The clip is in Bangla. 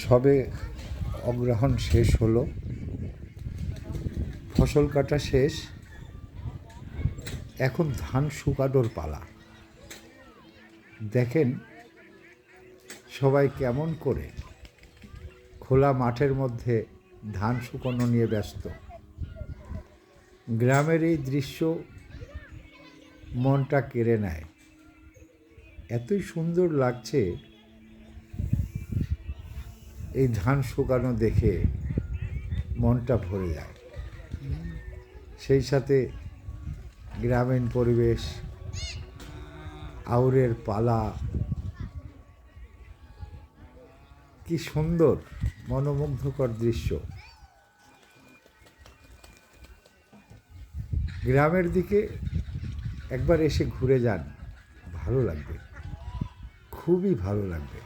সবে অগ্রহায়ণ শেষ হলো, ফসল কাটা শেষ, এখন ধান শুকানোর পালা। দেখেন সবাই কেমন করে খোলা মাঠের মধ্যে ধান শুকানো নিয়ে ব্যস্ত। গ্রামের এই দৃশ্য মনটা কেড়ে নেয়। এতই সুন্দর লাগছে এই ধান শুকানো দেখে, মনটা ভরে যায়। সেই সাথে গ্রামীণ পরিবেশ, আউরের পালা, কি সুন্দর মনোমুগ্ধকর দৃশ্য। গ্রামের দিকে একবার এসে ঘুরে যান, ভালো লাগবে, খুবই ভালো লাগবে।